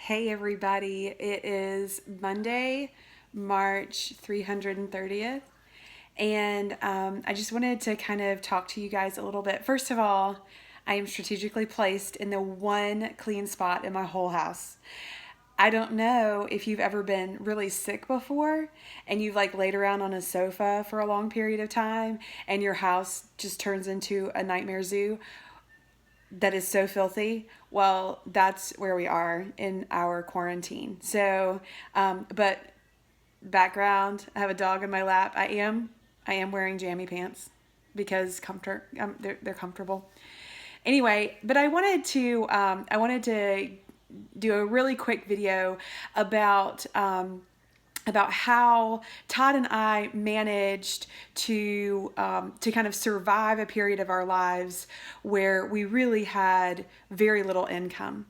Hey everybody, it is Monday, March 330th, and I just wanted to kind of talk to you guys a little bit. First of all, I am strategically placed in the one clean spot in my whole house. I don't know if you've ever been really sick before and you've like laid around on a sofa for a long period of time and your house just turns into a nightmare zoo that is so filthy. Well, that's where we are in our quarantine. But background, I have a dog in my lap. I am wearing jammy pants because they're comfortable. Anyway, but I wanted to do a really quick video about about how Todd and I managed to kind of survive a period of our lives where we really had very little income.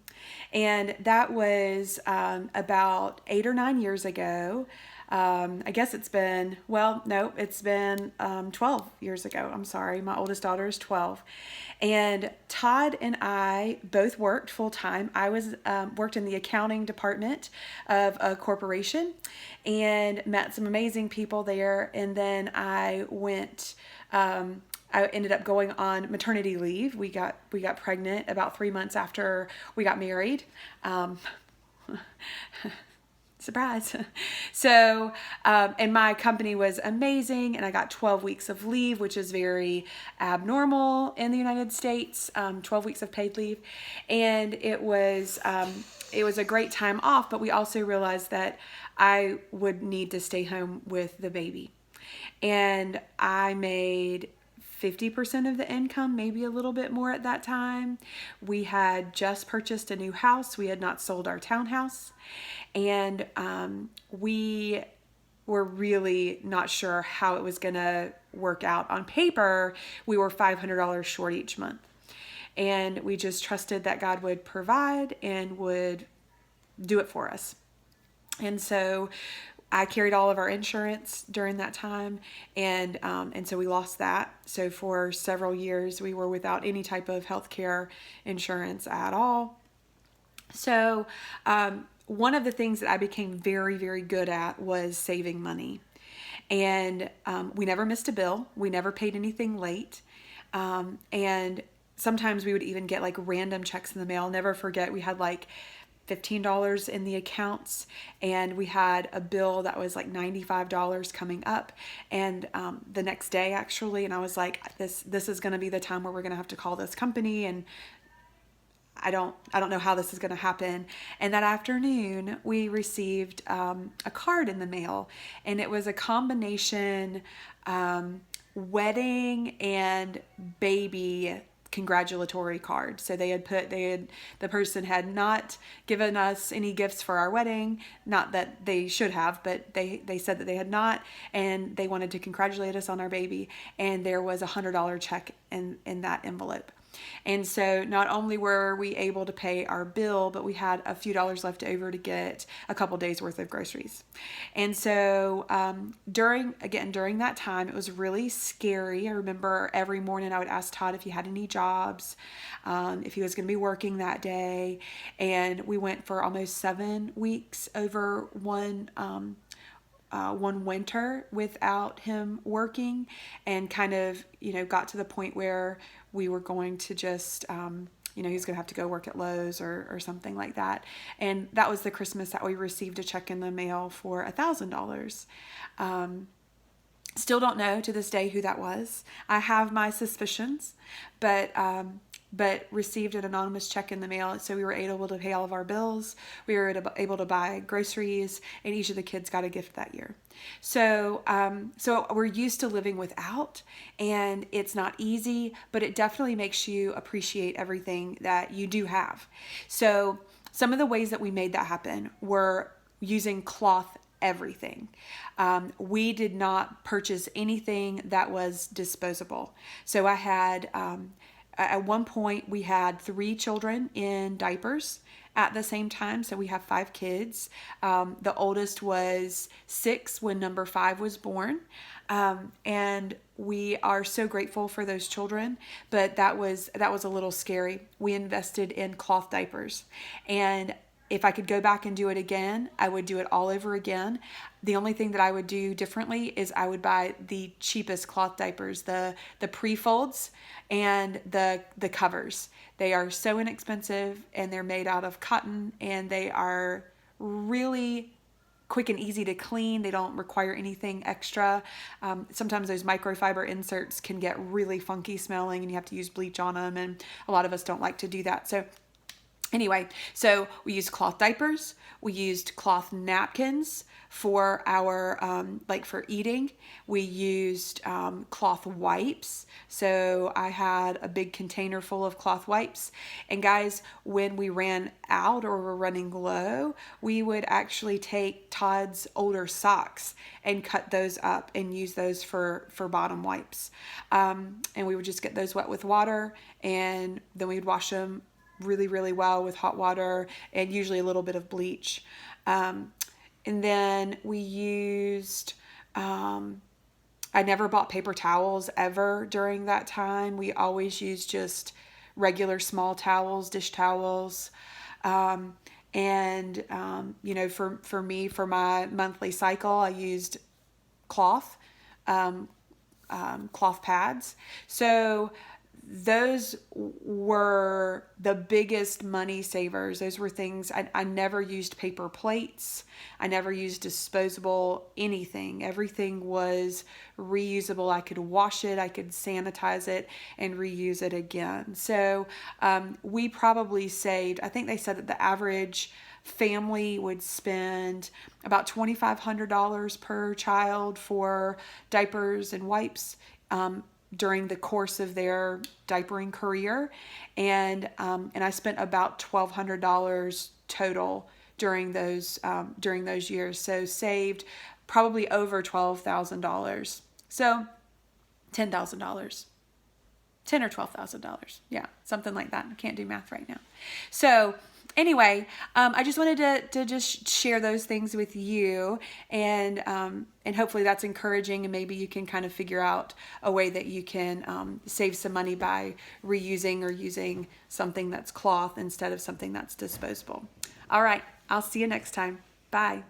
And that was about 8 or 9 years ago. I guess it's been, well, no, it's been 12 years ago. I'm sorry. My oldest daughter is 12. And Todd and I both worked full time. I was worked in the accounting department of a corporation and met some amazing people there. And then I ended up going on maternity leave. We got pregnant about 3 months after we got married. Surprise. And my company was amazing, and I got 12 weeks of leave, which is very abnormal in the United States. 12 weeks of paid leave, and it was a great time off. But we also realized that I would need to stay home with the baby, and I made 50% of the income, maybe a little bit more at that time. We had just purchased a new house. We had not sold our townhouse. And we were really not sure how it was going to work out. On paper, we were $500 short each month. And we just trusted that God would provide and would do it for us. And so I carried all of our insurance during that time, and so we lost that. So for several years, we were without any type of health care insurance at all. So one of the things that I became very, very good at was saving money. And we never missed a bill. We never paid anything late. And sometimes we would even get like random checks in the mail. I'll never forget, we had like $15 in the accounts, and we had a bill that was like $95 coming up, and the next day actually, and I was like, this is going to be the time where we're going to have to call this company, and I don't know how this is going to happen. And that afternoon we received a card in the mail, and it was a combination wedding and baby congratulatory card. So the person had not given us any gifts for our wedding, not that they should have, but they said that they had not, and they wanted to congratulate us on our baby, and there was $100 check in that envelope. And so not only were we able to pay our bill, but we had a few dollars left over to get a couple days worth of groceries. And so during that time, it was really scary. I remember every morning I would ask Todd if he had any jobs, if he was going to be working that day. And we went for almost 7 weeks over one winter without him working, and kind of, got to the point where we were going to just, he was going to have to go work at Lowe's or something like that. And that was the Christmas that we received a check in the mail for $1,000. Still don't know to this day who that was. I have my suspicions, but received an anonymous check in the mail. So we were able to pay all of our bills. We were able to buy groceries, and each of the kids got a gift that year. So we're used to living without, and it's not easy, but it definitely makes you appreciate everything that you do have. So some of the ways that we made that happen were using cloth everything. We did not purchase anything that was disposable. So I had, at one point, we had 3 children in diapers at the same time. So we have 5 kids. The oldest was 6 when number 5 was born. And we are so grateful for those children, but that was a little scary. We invested in cloth diapers, and if I could go back and do it again, I would do it all over again. The only thing that I would do differently is I would buy the cheapest cloth diapers, the pre-folds and the covers. They are so inexpensive, and they're made out of cotton, and they are really quick and easy to clean. They don't require anything extra. Sometimes those microfiber inserts can get really funky smelling and you have to use bleach on them, and a lot of us don't like to do that. So anyway, so we used cloth diapers, we used cloth napkins for our, like for eating. We used cloth wipes. So I had a big container full of cloth wipes. And guys, when we ran out or were running low, we would actually take Todd's older socks and cut those up and use those for bottom wipes. And we would just get those wet with water, and then we would wash them really, really well with hot water and usually a little bit of bleach. And then we used, I never bought paper towels ever during that time. We always used just regular small towels, dish towels. You know, for me, for my monthly cycle, I used cloth, cloth pads. So those were the biggest money savers. Those were things, I never used paper plates. I never used disposable anything. Everything was reusable. I could wash it, I could sanitize it, and reuse it again. So we probably saved, I think they said that the average family would spend about $2,500 per child for diapers and wipes during the course of their diapering career, and I spent about $1,200 total during those years. So saved probably over $12,000. So $10,000. $10,000 or $12,000. Yeah, something like that. I can't do math right now. So anyway, I just wanted to just share those things with you, and hopefully that's encouraging, and maybe you can kind of figure out a way that you can save some money by reusing or using something that's cloth instead of something that's disposable. All right, I'll see you next time. Bye.